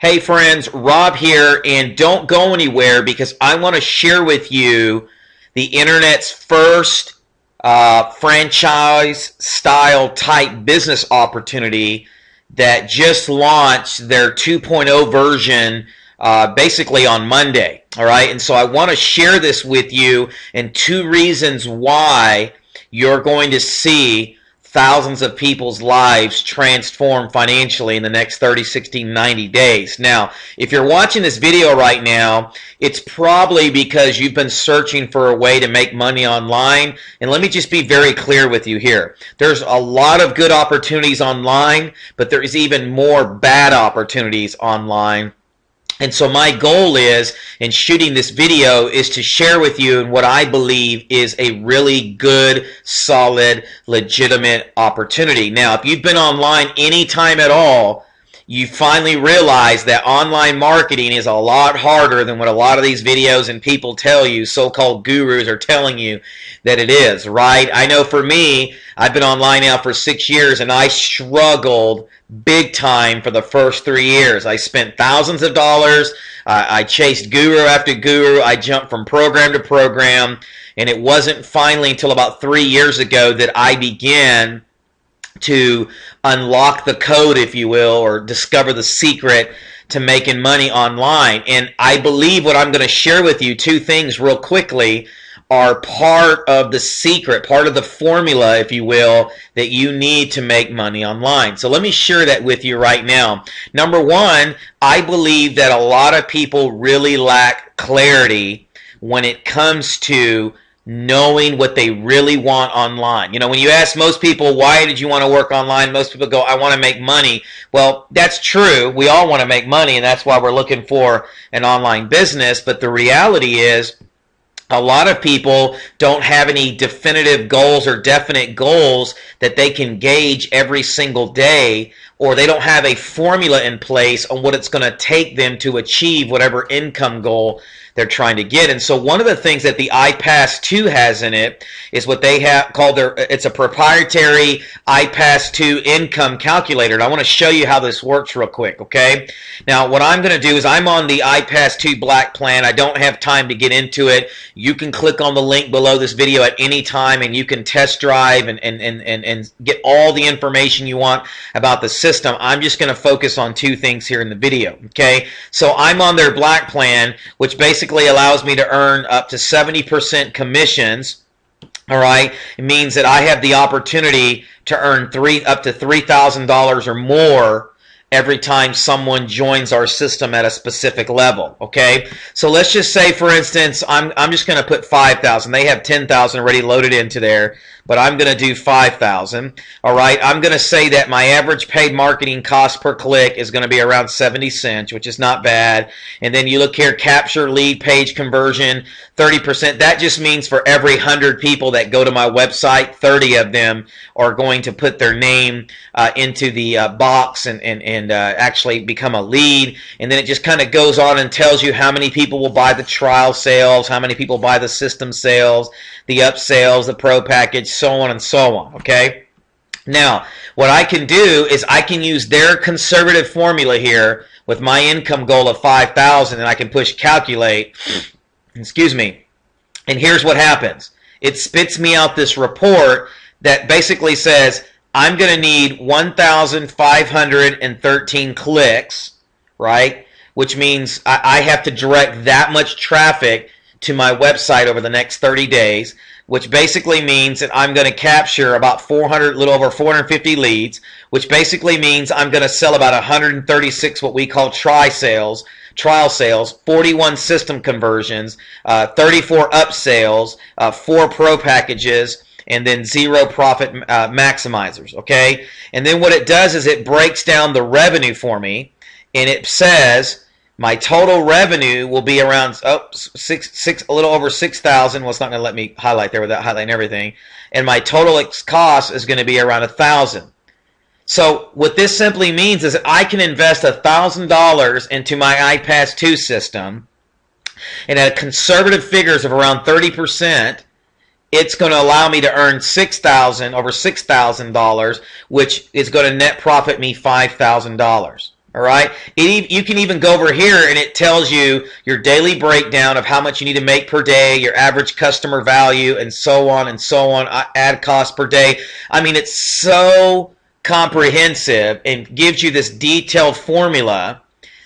Hey friends, Rob here, and don't go anywhere because I want to share with you the internet's first franchise style type business opportunity that just launched their 2.0 version basically on Monday. All right, and so I want to share this with you and two reasons why you're going to see thousands of people's lives transform financially in the next 30, 60, 90 days. Now, if you're watching this video right now, it's probably because you've been searching for a way to make money online. And let me just be very clear with you here. There's a lot of good opportunities online, but there is even more bad opportunities online. And so my goal is, in shooting this video, is to share with you what I believe is a really good, solid, legitimate opportunity. Now, if you've been online any time at all, you finally realize that online marketing is a lot harder than what a lot of these videos and people tell you, so-called gurus are telling you that it is, right? I know for me, I've been online now for 6 years, and I struggled big time for the first 3 years. I spent thousands of dollars. I chased guru after guru. I jumped from program to program, and it wasn't finally until about 3 years ago that I began to unlock the code, if you will, or discover the secret to making money online. And I believe what I'm going to share with you, two things real quickly, are part of the secret, part of the formula, if you will, that you need to make money online. So let me share that with you right now. Number one, I believe that a lot of people really lack clarity when it comes to knowing what they really want online. You know, when you ask most people, why did you want to work online? Most people go, I want to make money. Well, that's true. We all want to make money, and that's why we're looking for an online business. But the reality is, a lot of people don't have any definitive goals or definite goals that they can gauge every single day, or they don't have a formula in place on what it's going to take them to achieve whatever income goal they're trying to get. And so one of the things that the Ipass 2 has in it is what they have called it's a proprietary Ipass 2 income calculator. And I want to show you how this works real quick, okay? Now, what I'm going to do is I'm on the Ipass 2 Black plan. I don't have time to get into it. You can click on the link below this video at any time, and you can test drive and get all the information you want about the system. I'm just going to focus on two things here in the video, okay? So I'm on their Black plan, which basically allows me to earn up to 70% commissions. All right, it means that I have the opportunity to earn up to $3,000 or more every time someone joins our system at a specific level. Okay, so let's just say, for instance, I'm just going to put 5,000. They have 10,000 already loaded into there, but I'm going to do 5,000. All right, I'm going to say that my average paid marketing cost per click is going to be around 70 cents, which is not bad. And then you look here, capture lead page conversion, 30%. That just means for every 100 people that go to my website, 30 of them are going to put their name into the box and actually become a lead. And then it just kind of goes on and tells you how many people will buy the trial sales, how many people buy the system sales, the upsells, the pro package, so on and so on, okay? Now, what I can do is I can use their conservative formula here with my income goal of 5,000, and I can push calculate, excuse me, and here's what happens. It spits me out this report that basically says I'm going to need 1,513 clicks, right? Which means I have to direct that much traffic to my website over the next 30 days, which basically means that I'm going to capture about 400, a little over 450 leads, which basically means I'm going to sell about 136 what we call trial sales, 41 system conversions, 34 upsales, 4 pro packages, and then 0 profit maximizers, okay? And then what it does is it breaks down the revenue for me, and it says my total revenue will be around a little over 6,000. Well, it's not going to let me highlight there without highlighting everything. And my total cost is going to be around 1,000. So what this simply means is that I can invest $1,000 into my Ipass 2 system, and at conservative figures of around 30%, it's going to allow me to earn over $6,000, which is going to net profit me $5,000. All right. You can even go over here and it tells you your daily breakdown of how much you need to make per day, your average customer value, and so on and so on, ad cost per day. I mean, it's so comprehensive and gives you this detailed formula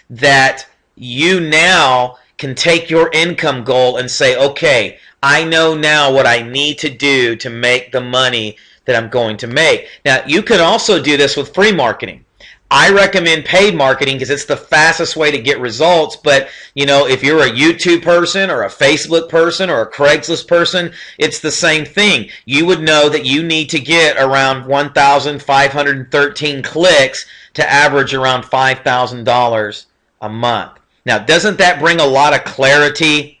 that you now can take your income goal and say, okay, I know now what I need to do to make the money that I'm going to make. Now, you can also do this with free marketing. I recommend paid marketing because it's the fastest way to get results. But, you know, if you're a YouTube person or a Facebook person or a Craigslist person, it's the same thing. You would know that you need to get around 1,513 clicks to average around $5,000 a month. Now, doesn't that bring a lot of clarity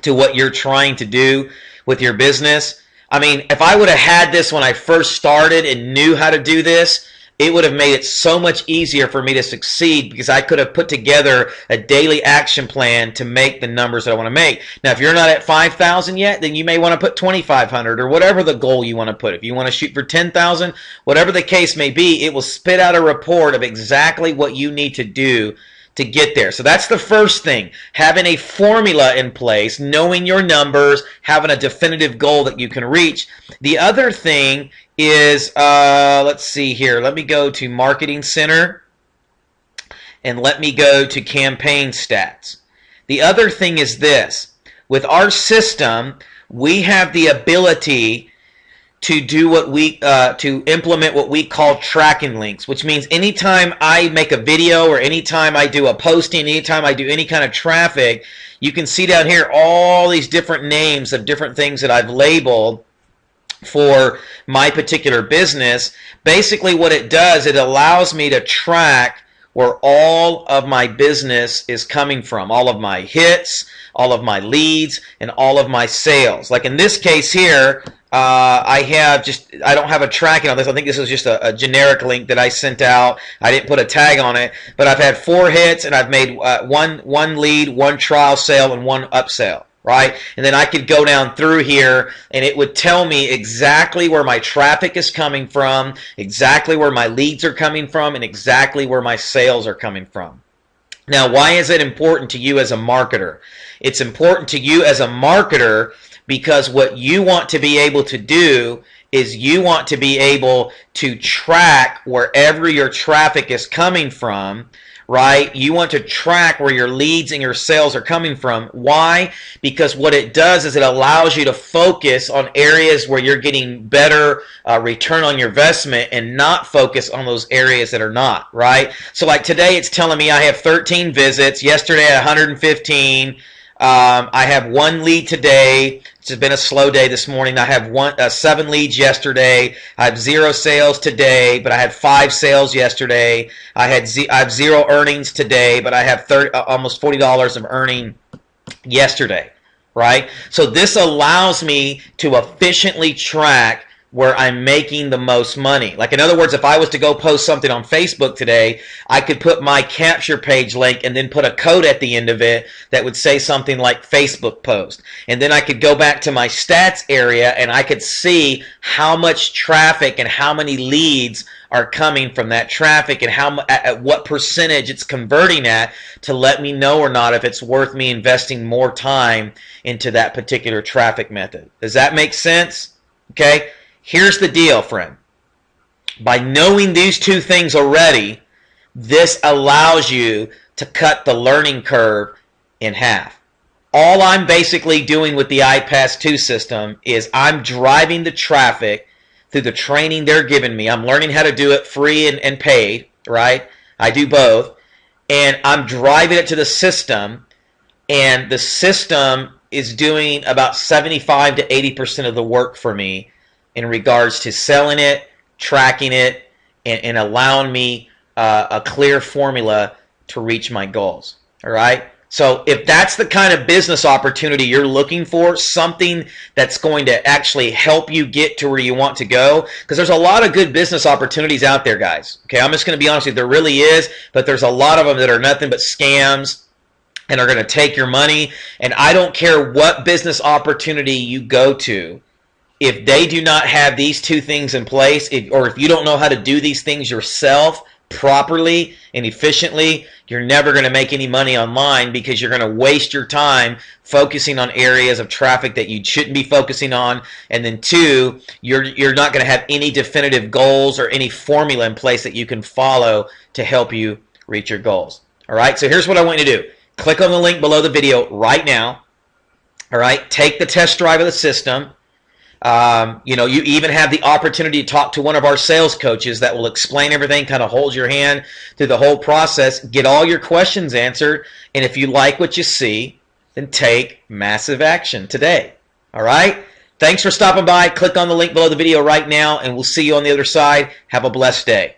to what you're trying to do with your business? I mean, if I would have had this when I first started and knew how to do this, it would have made it so much easier for me to succeed because I could have put together a daily action plan to make the numbers that I want to make. Now, if you're not at 5,000 yet, then you may want to put 2,500 or whatever the goal you want to put. If you want to shoot for 10,000, whatever the case may be, it will spit out a report of exactly what you need to do to get there. So that's the first thing, having a formula in place, knowing your numbers, having a definitive goal that you can reach. The other thing is, let's see here, let me go to Marketing Center and let me go to Campaign Stats. The other thing is this, with our system, we have the ability to do what we to implement what we call tracking links, which means anytime I make a video or anytime I do a posting, anytime I do any kind of traffic, you can see down here all these different names of different things that I've labeled for my particular business. Basically what it does, it allows me to track where all of my business is coming from, all of my hits, all of my leads, and all of my sales. Like in this case here, I don't have a tracking on this. I think this is just a generic link that I sent out. I didn't put a tag on it, but I've had 4 hits and I've made one lead, 1 trial sale, and 1 upsell, right? And then I could go down through here and it would tell me exactly where my traffic is coming from, exactly where my leads are coming from, and exactly where my sales are coming from. Now, why is it important to you as a marketer? It's important to you as a marketer because what you want to be able to do is you want to be able to track wherever your traffic is coming from, right? You want to track where your leads and your sales are coming from. Why? Because what it does is it allows you to focus on areas where you're getting better return on your investment and not focus on those areas that are not, right? So like today it's telling me I have 13 visits. Yesterday I had 115. I have 1 lead today. It's been a slow day this morning. I have 7 leads yesterday. I have 0 sales today, but I had 5 sales yesterday. I have 0 earnings today, but I have almost $40 of earning yesterday, right? So this allows me to efficiently track where I'm making the most money. Like in other words, if I was to go post something on Facebook today, I could put my capture page link and then put a code at the end of it that would say something like Facebook post. And then I could go back to my stats area and I could see how much traffic and how many leads are coming from that traffic and at what percentage it's converting at to let me know or not if it's worth me investing more time into that particular traffic method. Does that make sense? Okay. Here's the deal, friend. By knowing these 2 things already, this allows you to cut the learning curve in half. All I'm basically doing with the Ipass 2 system is I'm driving the traffic through the training they're giving me. I'm learning how to do it free and paid, right? I do both. And I'm driving it to the system, and the system is doing about 75 to 80% of the work for me in regards to selling it, tracking it, and allowing me a clear formula to reach my goals. All right? So if that's the kind of business opportunity you're looking for, something that's going to actually help you get to where you want to go, because there's a lot of good business opportunities out there, guys. Okay, I'm just going to be honest with you. There really is, but there's a lot of them that are nothing but scams and are going to take your money. And I don't care what business opportunity you go to. If they do not have these 2 things in place, or if you don't know how to do these things yourself properly and efficiently, you're never going to make any money online, because you're going to waste your time focusing on areas of traffic that you shouldn't be focusing on. And then two, you're not going to have any definitive goals or any formula in place that you can follow to help you reach your goals. All right, so here's what I want you to do. Click on the link below the video right now. All right, take the test drive of the system. You even have the opportunity to talk to one of our sales coaches that will explain everything, kind of hold your hand through the whole process, get all your questions answered, and if you like what you see, then take massive action today. All right? Thanks for stopping by. Click on the link below the video right now, and we'll see you on the other side. Have a blessed day.